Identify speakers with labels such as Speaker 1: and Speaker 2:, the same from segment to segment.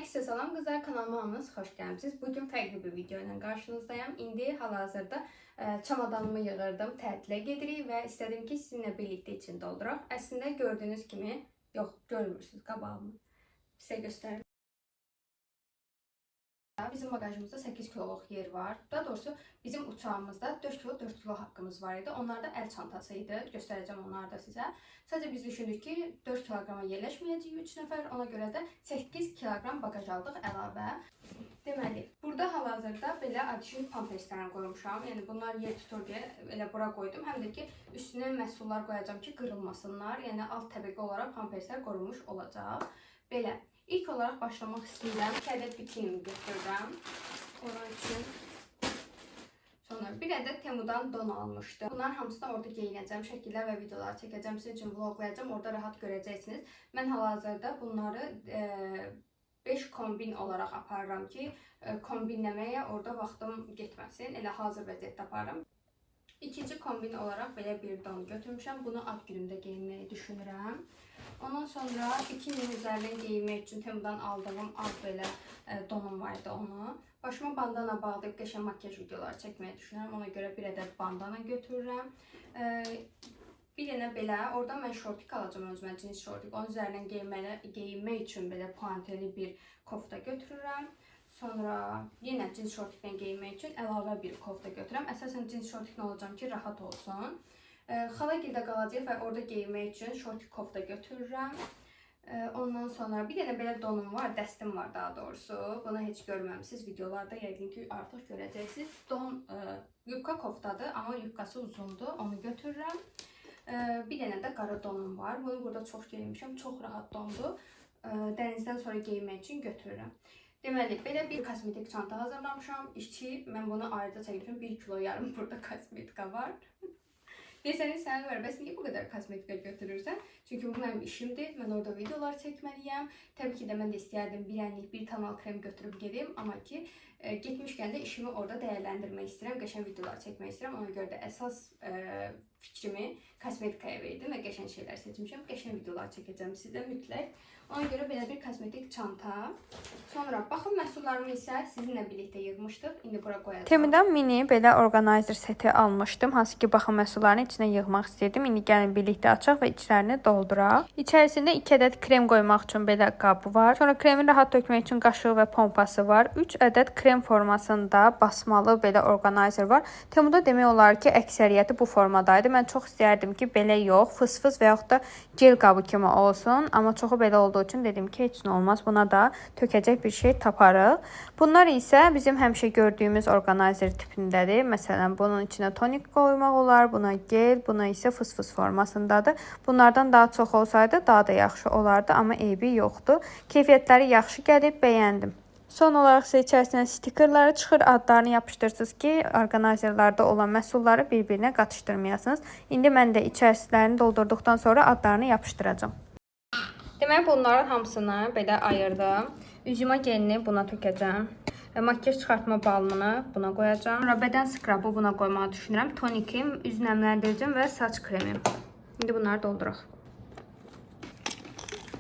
Speaker 1: Herkese salam kızlar, kanalıma hamınız xoş gəlmisiniz. Bugün fərqli bir video ilə qarşınızdayım. İndi hal-hazırda çamadanımı yığırdım, tətilə gedirik və istədim ki, sizinlə birlikdə içini dolduraq. Əslində gördüyünüz kimi, yox, görmürsünüz qabağımı. Sizə göstərim. Bizim bagajımızda 8 kiloluq yer var. Daha doğrusu bizim uçağımızda 4 kilo 4 kilo haqqımız var idi. Onlar da əl çantası idi. Göstərəcəm onları da sizə. Sadəcə biz düşündük ki 4 kiloqrama yerləşməyəcəyik 3 nəfər. Ona görə də 8 kiloqram bagaj aldıq əlavə. Deməli, burada hal-hazırda belə adişin pamperslərini qoymuşam. Yəni bunlar yer tutur deyə elə bura qoydum. Həm də ki üstünə məhsullar qoyacağam ki qırılmasınlar. Yəni alt təbəqə olaraq pamperslər qorunmuş olacaq. Belə. İlk olarak başlamak istəyirəm. 2 ədəd bikinimi götürürəm. Onun üçün. Sonra bir ədəd Temu'dan don almışdım. Bunların hamısını orada geyinəcəm. Şəkillər və videolar çəkəcəm. Sizin üçün vloglayacağım. Orada rahat görəcəksiniz. Mən hal-hazırda bunları 5 kombin olarak aparıram ki, kombinləməyə orada vaxtım getməsin. Elə hazır vəziyyətdə aparıram. İkinci kombin olarak belə bir don götürmüşəm. Bunu ad günümdə geyinməyi düşünürəm. Ondan sonra bikinin üzərindən geyinmək üçün Temu'dan aldığım az belə donum vardı onu. Başıma bandana bağlayıb qəşəng makyaj videoları çəkməyi düşünürəm. Ona görə bir ədəd bandana götürürəm. Bir dənə belə, oradan mən şortik alacağım özümə, cins şortik. Onun üzərindən geyinmək üçün belə puanteli bir kofta götürürəm. Sonra yenə cins şortiklə geyinmək üçün əlavə bir kofta götürürəm. Əsasən cins şortiklə olacağım ki, rahat olsun. Xalagildə qalacaq və orada geyinmək üçün şortik kofta götürürəm. Ondan sonra bir dənə belə donum var, dəstim var daha doğrusu. Bunu heç görməmişsiniz videolarda, yəqin ki artıq görəcəksiniz. Don yubka koftadır, amma yubkası uzundur. Onu götürürəm. Bir dənə də qara donum var. Bunu burada çox geyinmişəm, çox rahat dondur. Dənizdən sonra geyinmək üçün götürürəm. Deməli, belə bir kosmetik çanta hazırlamışam. İçi, mən bunu ayrıca çəkmişəm. 1,5 kilo burada kosmetika var. Desəniz sənə var, bəs niyə bu qədər kosmetika götürürsən? Çünki bu mənim işimdir, mən orada videolar çəkməliyəm. Təbii ki də mən də istəyərdim bir ənlik, bir tonal krem götürüb gedim. Amma ki, getmişkən də işimi orada dəyərləndirmək istəyirəm, qəşəng videolar çəkmək istəyirəm. Ona görə də əsas fikrimi kosmetikaya verdim və qəşəng şeylər seçmişəm. Qəşəng videolar çəkəcəm sizə mütləq. Ona görə belə bir kosmetik çanta. Sonra baxım məhsullarımı isə sizinlə birlikdə yığmışdıq. İndi bura qoyacağım.
Speaker 2: Temu'dan mini belə organizer seti almışdım. Hansı ki baxım məhsullarını içinə yığmaq istirdim. İndi gəlin birlikdə açaq və içlərini dolduraq. İçərisində 2 ədəd krem qoymaq üçün belə qabı var. Sonra kremi rahat tökmək üçün qaşığı və pompası var. 3 ədəd krem formasında basmalı belə organizer var. Temu'da demək olar ki, əksəriyyəti bu formadaydı. Mən çox istəyərdim ki, belə yox, fıs-fıs və yaxud da gel qabı kimi olsun. Amma çoxu belə olduğu üçün dedim ki, heç nə olmaz. Buna da tökəcək bir şey taparıq. Bunlar isə bizim həmişə gördüyümüz organizer tipindədir. Məsələn, bunun içinə tonik qoymaq olar, buna gel, buna isə fıs-fıs formasındadır. Bunlardan daha çox olsaydı daha da yaxşı olardı, amma eybi yoxdur. Keyfiyyətləri yaxşı gəlib, bəyəndim. Son olaraq isə içərisinə stikerləri çıxır, adlarını yapışdırırsınız ki, orqanizerlarda olan məhsulları bir-birinə qatışdırmayasınız. İndi mən də içərislərini doldurduqdan sonra adlarını yapışdıracağım.
Speaker 1: Deməli, bunların hamısını belə ayırdım. Üzümə gelini buna tökəcəm. Makyaj çıxartma balmını buna qoyacağım. Sonra bədən skrabı buna qoymağı düşünürəm. Tonikim, üz nəmləndiricim və saç kremim. İndi bunları dolduraq.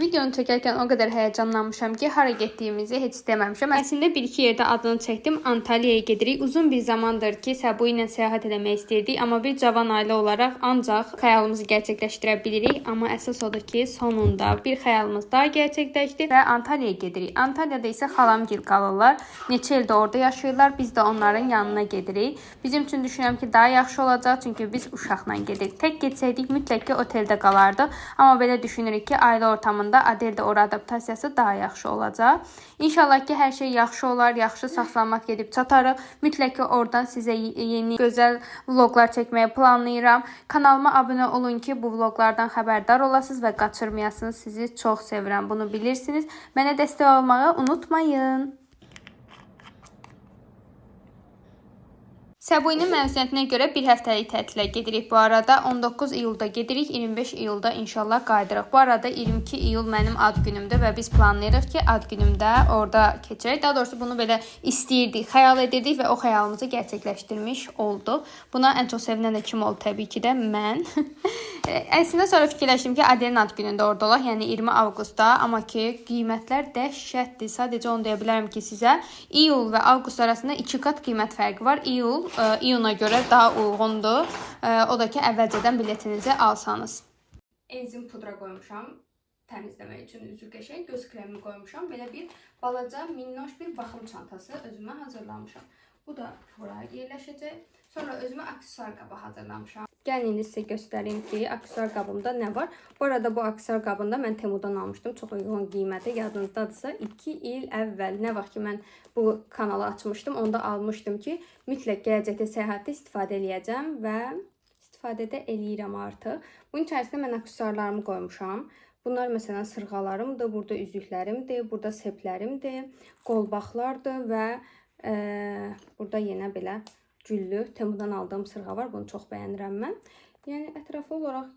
Speaker 1: Videonu çəkərkən o qədər həyəcanlanmışam ki, hara getdiyimizi heç deməmişəm. Əslində bir-iki yerdə adını çəkdim. Antalyaya gedirik. Uzun bir zamandır ki, Səbu ilə səyahət etmək istirdik. Amma bir cavan ailə olaraq ancaq xəyalımızı gerçəkləşdirə bilirik. Amma əsas odur ki, sonunda bir xəyalımız daha gerçəkləşdi və Antalyaya gedirik. Antalyada isə xalamgil qalırlar. Neçə ildə orada yaşayırlar. Biz də onların yanına gedirik. Bizim üçün düşünürəm ki, daha yaxşı olacaq. Çünki biz uşaqla gedirik. Tək getsəydik mütləq ki, oteldə qalardıq. Amma belə düşünürük ki, ailə ortamında Adeldə ora adaptasiyası daha yaxşı olacaq. İnşallah ki, hər şey yaxşı olar, yaxşı sağ-salamat gedib çatarıq. Mütləq ki, oradan sizə yeni, gözəl vloglar çəkməyi planlayıram. Kanalıma abunə olun ki, bu vloglardan xəbərdar olasınız və qaçırmayasınız. Sizi çox sevirəm, bunu bilirsiniz. Mənə dəstək olmağı unutmayın. Səbuinin məlumatinə görə bir həftəlik tətilə gedirik bu arada. 19 iyulda gedirik, 25 iyulda inşallah qayıdırıq. Bu arada 22 iyul mənim ad günümdür və biz planlayırıq ki, ad günümdə orada keçirək. Daha doğrusu bunu belə istəyirdik, xəyal edirdik və o xəyalımızı gerçəkləşdirmiş olduq. Buna ən çox sevinən də kim oldu? Təbii ki də mən.
Speaker 2: Əslində sonra fikirləşdim ki, Adelin ad günündə orada olaq, yəni 20 avqustda, amma ki, qiymətlər dəhşətdir. Sadəcə onu deyə bilərəm ki, sizə iyul və avqust arasında 2 qat qiymət fərqi var. İyuna görə daha uyğundur. O da ki, əvvəlcədən biletinizi alsanız.
Speaker 1: Enzim pudra qoymuşam təmizləmək üçün üzü qəşəng, göz kremi qoymuşam. Belə bir balaca, minnoş bir baxım çantası özümə hazırlamışam. Bu da buraya yerləşəcək. Sonra özümə aksesuar qabı hazırlamışam. Gəlin indi sizə göstərim ki, aksesuar qabımda nə var. Bu arada bu aksesuar qabını da mən Temudan almışdım. Çox uyğun qiyməti. Yadınızdadırsa 2 il əvvəl nə vaxt ki mən bu kanalı açmışdım, onda almışdım ki, mütləq gələcəkdə səyahətdə istifadə eləyəcəm və istifadə də eləyirəm artıq. Bunun içərisində mən aksesuarlarımı qoymuşam. Bunlar məsələn sırğalarımdır, burada üzüklərimdir, burada seplərimdir, qolbaqlardır və burada yenə belə güllü Temudan aldığım sırğa var. Bunu çox bəyənirəm mən. Yəni ətraflı olaraq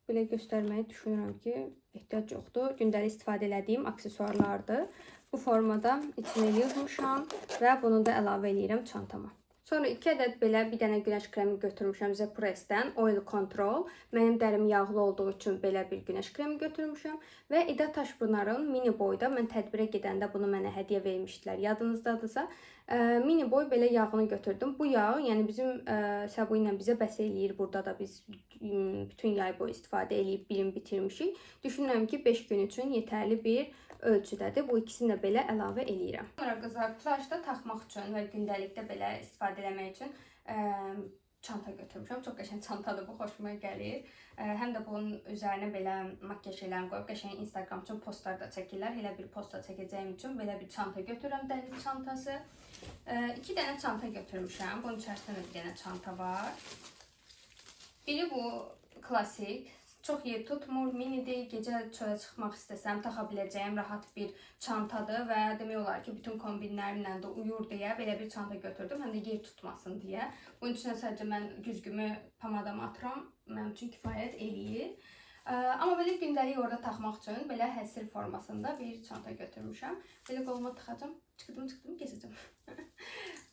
Speaker 1: belə göstərməyi düşünürəm ki, ehtiyac yoxdur. Gündəlik istifadə etdiyim aksesuarlardır. Bu formada içinə yığmışam və bunu da əlavə edirəm çantama. Sonra 2 ədəd belə bir dənə günəş kremi götürmüşəm Zepress'dən. Oil Control. Mənim dərim yağlı olduğu üçün belə bir günəş kremi götürmüşəm. Və İda Taşpınarın mini boyda mən tədbirə gedəndə bunu mənə hədiyyə vermişdilər. Yadınızdadırsa, mini boy belə yağını götürdüm. Bu yağ, yəni bizim səbu ilə bizə bəs eləyir. Burada da biz bütün yay boyu istifadə eləyib bilim bitirmişik. Düşünürəm ki, 5 gün üçün yetərli bir ölçüdədir. Bu ikisini də belə əlavə eləyirəm. Sonra qızlar, plajda taxmaq üçün və gündəlikdə belə istifadə eləmək üçün çanta götürmüşəm. Çox qəşəng çantadır bu, xoşuma gəlir. Həm də bunun üzərinə belə makyaj şeylərini qoyub qəşəng Instagram üçün postlar da çəkirlər. Elə bir post da çəkəcəyim üçün belə bir çanta götürürəm, dəniz çantası. 2 dənə çanta götürmüşəm. Bunun içərisində bir dənə çanta var. Biri bu klasik. Çox yer tutmur, minidir, gecə çölə çıxmaq istəsəm taxa biləcəyim rahat bir çantadır və demək olar ki, bütün kombinlərimlə də uyur deyə belə bir çanta götürdüm, həm də yer tutmasın deyə. Bunun üçün sadəcə mən güzgümü pamadamı atıram, mənim üçün kifayət eləyir. Amma belə gündəlik orada taxmaq üçün belə həsir formasında bir çanta götürmüşəm. Belə qoluma taxacam, çıxdım, gezəcəm.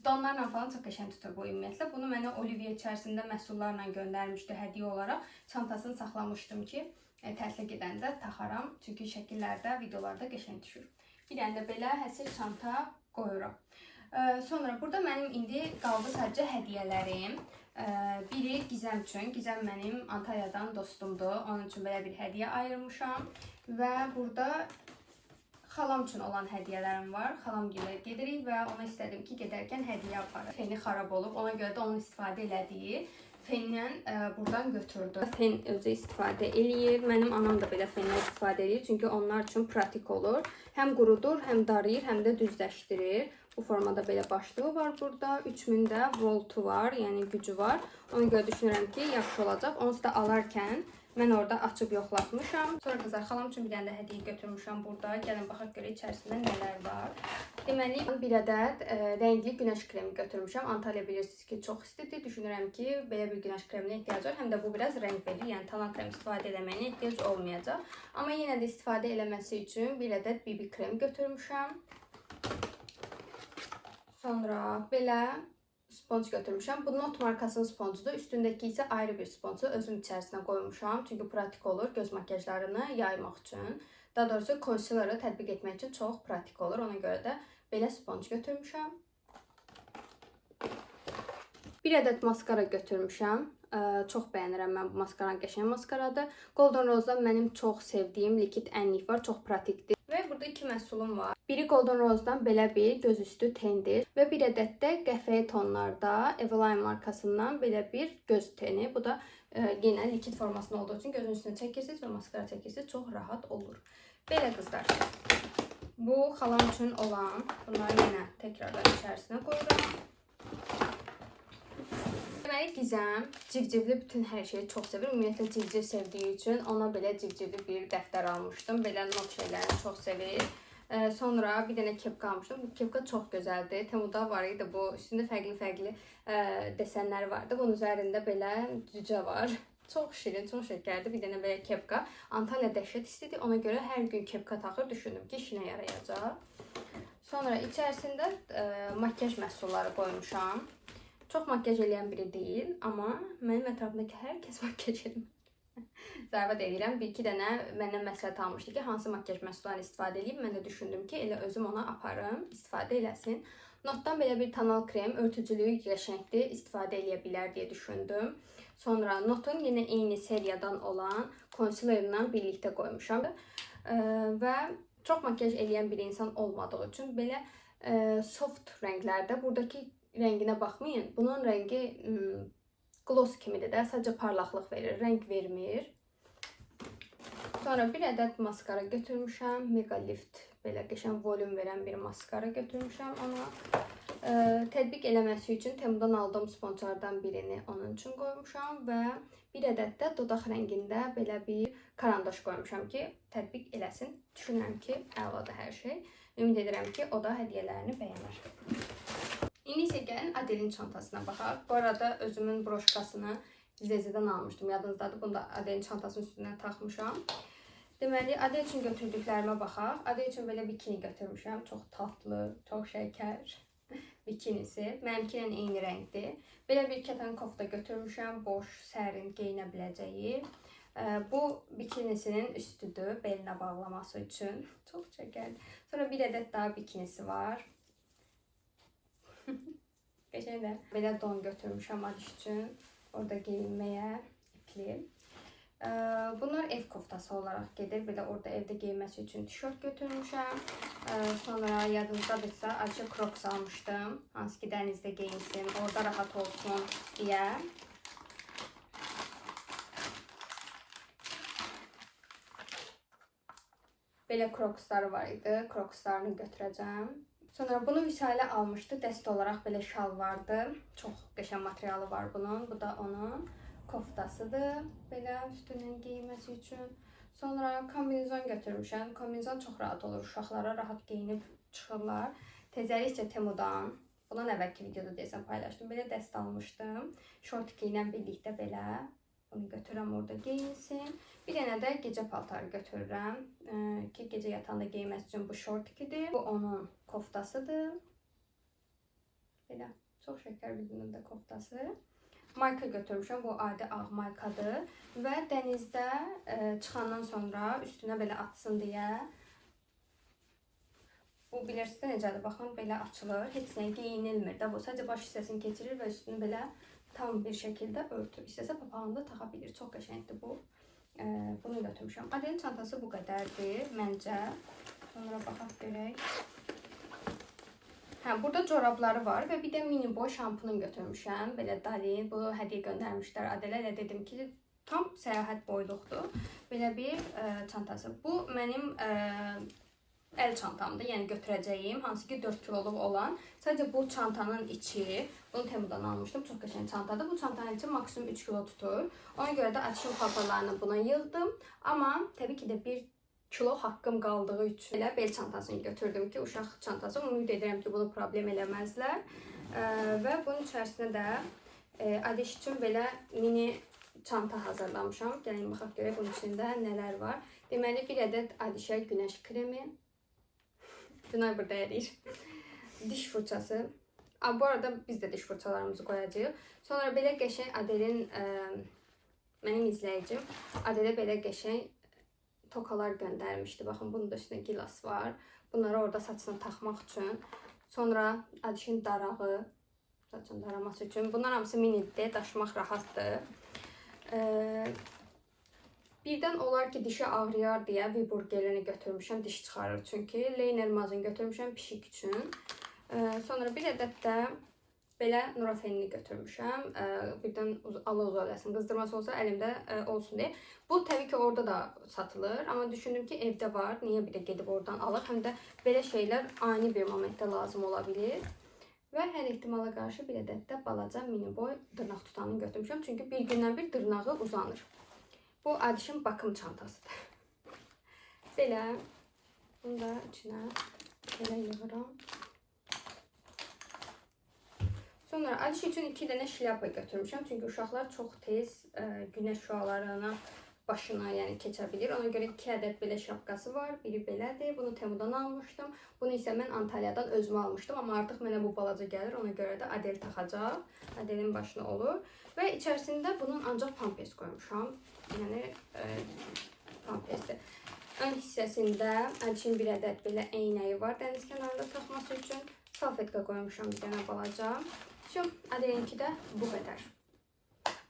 Speaker 1: Donlarla falan çox qəşəng tutur bu ümumiyyətlə. Bunu mənə Olivia içərisində məhsullarla göndərmişdi hədiyyə olaraq. Çantasını saxlamışdım ki, tətilə gedəndə taxaram. Çünki şəkillərdə, videolarda qəşəng düşür. Bir dənə də belə həsir çanta qoyuram. Sonra burada mənim indi qaldı sadəcə hədiyyələrim. Biri Gizəm üçün. Gizəm mənim Antalyadan dostumdur. Onun üçün belə bir hədiyyə ayırmışam. Və burada xalam üçün olan hədiyyələrim var. Xalam gilə gedirik və ona istədim ki, gedərkən hədiyyə aparır. Feni xarab olub, ona görə də onun istifadə elədiyi fendən buradan götürdü. Fen özü istifadə eləyir. Mənim anam da belə fenlə istifadə eləyir. Çünki onlar üçün pratik olur. Həm qurudur, həm darıyır, həm də düzləşdirir. Bu formada belə başlığı var burada. 3000-də voltu var, yəni gücü var. Ona görə düşünürəm ki, yaxşı olacaq. Onu da alarkən mən orada açıb yoxlatmışam. Sonra qızlar, xalam üçün bir dənə də hədiyyə götürmüşəm burada. Gəlin baxaq görə içərisində nələr var. Deməli, bir ədəd rəngli günəş kremi götürmüşəm. Antalya bilirsiniz ki, çox istidir. Düşünürəm ki, belə bir günəş kreminə ehtiyac var. Həm də bu biraz rəng verir. Yəni tanak krem istifadə eləməyinə ehtiyac olmayacaq. Amma yenə də istifadə eləməsi üçün bir ədəd BB krem götürmüşəm. Sonra belə sponge götürmüşəm. Bu Not markasının sponcudur. Üstündəki isə ayrı bir sponcu özüm içərisinə qoymuşam. Çünki pratik olur göz makyajlarını yaymaq üçün. Daha doğrusu konsileri tətbiq etmək üçün çox pratik olur. Ona görə də belə sponge götürmüşəm. Bir ədəd maskara götürmüşəm. Çox bəyənirəm mən bu maskaranı, qəşəng maskaradır. Golden Rose'dan mənim çox sevdiyim likit ənlik var. Çox pratikdir. Və burada 2 məhsulum var. Biri Golden Rose'dan belə bir gözüstü tendir və bir ədəd də qəhvəyi tonlarda Eveline markasından belə bir göz teni. Bu da yenə likit formasında olduğu üçün gözün üstünə çəkirsiniz və maskara çəkirsiniz. Çox rahat olur. Belə qızlar. Bu xalam üçün olan. Bunları yenə təkrardan içərisinə qoyuram. Deməli, Gizəm civcivli bütün hər şeyi çox sevir. Ümumiyyətlə civciv sevdiyi üçün ona belə civcivli bir dəftər almışdım. Belə not şeylərini çox sevir. Sonra bir dənə kepka almışdım. Bu kepka çox gözəldir. Temuda var idi bu. Üstündə fərqli desenləri vardı. Bunun üzərində belə cücə var. Çox şirin, çox şəkərli bir dənə belə kepka. Antalya dəhşət istidir. Ona görə hər gün kepka taxır. Düşündüm ki, işinə yarayacaq. Sonra içərisində makyaj məhsulları qoymuşam. Çox makyaj eləyən biri deyil, amma mənim ətrafımdakı hər kəs makyaj edir. Zarafat edirəm. Bir-iki dənə məndən məsləhət almışdı ki, hansı makiyaj məhsullarını istifadə edeyim. Mən də düşündüm ki, elə özüm ona aparım, istifadə eləsin. Notdan belə bir tonal krem, örtücülüyü qəşəngdir, istifadə edə bilər deyə düşündüm. Sonra Notun yenə eyni seriyadan olan konsilerlə birlikdə qoymuşam. Və çox makiyaj eləyən bir insan olmadığı üçün belə soft rənglərdə, buradakı rənginə baxmayın. Bunun rəngi gloss kimidir də, sadəcə parlaqlıq verir, rəng vermir. Sonra bir ədəd maskara götürmüşəm. Mega Lift belə qəşəng volüm verən bir maskara götürmüşəm ona. Tətbiq eləməsi üçün Temudan aldığım sponjlardan birini onun üçün qoymuşam və bir ədəd də dodaq rəngində belə bir karandaş qoymuşam ki, tətbiq eləsin. Düşünürəm ki, əladır hər şey. Ümid edirəm ki, o da hədiyyələrini bəyənər. İndi isə gəlin Adelin çantasına baxaq. Bu arada özümün broşkasını Zezi'dən almışdım. Yadınızdadır, bunu da Adelin çantasının üstüne taxmışam. Deməli, Adel üçün götürdüklərimə baxaq. Adel üçün belə bikini götürmüşəm. Çox tatlı, çox şəkər bikinisi. Mənimkinin eyni rəngdir. Belə bir kətan kofta götürmüşəm. Boş, sərin, geyinə biləcəyi. Bu bikinisinin üstüdür, belinə bağlaması üçün. Çox şəkərli. Sonra bir ədəd daha bikinisi var. Qəşəng də. Belə don götürmüşəm Adiş üçün. Orada geyinməyə ipli. Bunlar ev koftası olaraq gedir. Belə orada evdə geyinməsi üçün tişört götürmüşəm. Sonra yadınızdadırsa acı Crocs almışdım. Hansı ki dənizdə geyinsin, orada rahat olsun deyə. Belə Crocs'lar var idi. Crocs'larını götürəcəm. Sonra bunu Vüsalə almışdı. Dəst olaraq belə şal vardı. Çox qəşəng materialı var bunun. Bu da onun koftasıdır. Belə üstündən geyinməsi üçün. Sonra kombinezon götürmüşəm. Kombinezon çox rahat olur. Uşaqlara rahat geyinib çıxırlar. Tezəlikcə Temudan. Bundan əvvəlki videoda deyəsən paylaşdım. Belə dəst almışdım. Şortiki ilə birlikdə belə. Bunu götürürəm, orada geyinsin. Bir dənə də gecə paltarı götürürəm ki, gecə yatanda geyinməsi üçün bu şortikidir. Bu onun koftasıdır. Belə çox şəkər bir bunun da koftası. Mayka götürmüşəm. Bu adi ağ maykadır. Və dənizdə çıxandan sonra üstünə belə atsın deyə. Bu bilirsiniz də necədir? Baxın, belə açılır. Heç nə geyinilmir də. Bu sadəcə baş hissəsini keçirir və üstünü belə tam bir şəkildə örtür. İstəsə papağını da taxa bilir. Çox qəşəngdir bu. Bunu götürmüşəm. Adelin çantası bu qədərdir məncə. Sonra baxaq görək. Burada corabları var və bir də mini boy şampunun götürmüşəm. Belə Dalin. Bu hədiyyə göndərmişlər Adelə. Elə dedim ki, tam səyahət boyluqdur. Belə bir çantası. Bu mənim əl çantamdır, yəni götürəcəyim, hansı ki 4 kiloluq olan. Sadəcə bu çantanın içi, bunu Temudan almışdım, çox qəşəng çantadır. Bu çantanın içi maksimum 3 kilo tutur. Ona görə də Adişin paltarlarını buna yığdım. Amma təbii ki də 1 kilo haqqım qaldığı üçün elə bel çantasını götürdüm ki, uşaq çantası. Ümid edirəm ki, bunu problem eləməzlər. Və bunun içərisinə də Adiş üçün belə mini çanta hazırlamışam. Gəlin baxaq görək bunun içində nələr var. Deməli, bir ədəd Adişə günəş kremi. Günay burada erir. Diş fırçası. Bu arada biz də diş fırçalarımızı qoyacağıq. Sonra belə qəşəng Adelin, mənim izləyicim Adelə belə qəşəng tokalar göndərmişdi. Baxın, bunun da üstündə gilas var. Bunları orada saçına taxmaq üçün. Sonra Adişin darağı, saçın daraması üçün. Bunlar hamısı minidir, daşımaq rahatdır. Birdən olar ki, dişi ağrıyar deyə Viburgerini götürmüşəm, diş çıxarır çünki. Leyner mazını götürmüşəm pişik üçün. Sonra bir ədəd də belə Nurafenini götürmüşəm. Birdən Allah uzaqlasın, qızdırması olsa əlimdə olsun deyə. Bu təbii ki orada da satılır. Amma düşündüm ki evdə var. Niyə bir də gedib oradan alaq? Həm də belə şeylər ani bir momentdə lazım ola bilir. Və hər ehtimala qarşı bir ədəd də balaca mini boy dırnaq tutanını götürmüşəm. Çünki bir gündən bir dırnağı uzanır. Bu Adişin bakım çantasıdır. Belə. Bunu da içinə belə yığıram. Sonra Adiş üçün 2 dənə şlyapa götürmüşəm. Çünki uşaqlar çox tez günəş şüalarına başına yəni keçə bilir. Ona görə 2 ədəd belə şapkası var. Biri belədir. Bunu Temudan almışdım. Bunu isə mən Antalyadan özümə almışdım. Amma artıq mənə bu balaca gəlir. Ona görə də Adel taxacaq. Adelin başına olur. Və içərisində bunun ancaq pampers qoymuşam. Yəni pampersdir. Ön hissəsində Əlçin bir ədəd belə eynəyi var dəniz kənarında taxması üçün. Salfetka qoymuşam bir dənə balaca. Şimdi Adelinki də bu qədər.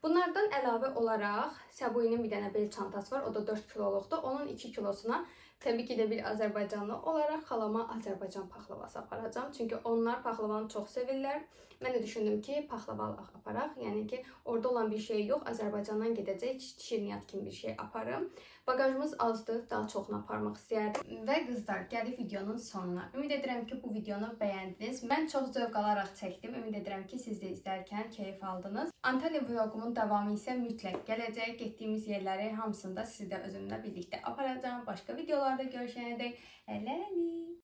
Speaker 1: Bunlardan əlavə olaraq Səbuinin bir dənə bel çantası var. O da 4 kiloluqdur. Onun 2 kilosuna təbii ki də bir Azərbaycanlı olaraq xalama Azərbaycan paxlavası aparacağım. Çünki onlar paxlavanı çox sevirlər. Mən də düşündüm ki, paxlava aparaq. Yəni ki, orada olan bir şey yox. Azərbaycandan gedəcək şirniyyat kimi bir şey aparım. Bagajımız azdır, daha çoxunu aparmaq istəyərdim. Və qızlar, gəldik videonun sonuna. Ümid edirəm ki, bu videonu bəyəndiniz. Mən çox zövq alaraq çəkdim. Ümid edirəm ki, siz də izlərkən keyif aldınız. Antalya vlogumun davamı isə mütləq gələcək. Getdiyimiz yerləri hamısında sizi də özümlə birlikdə aparacağım. Başqa videolarda görüşənədək hələlik.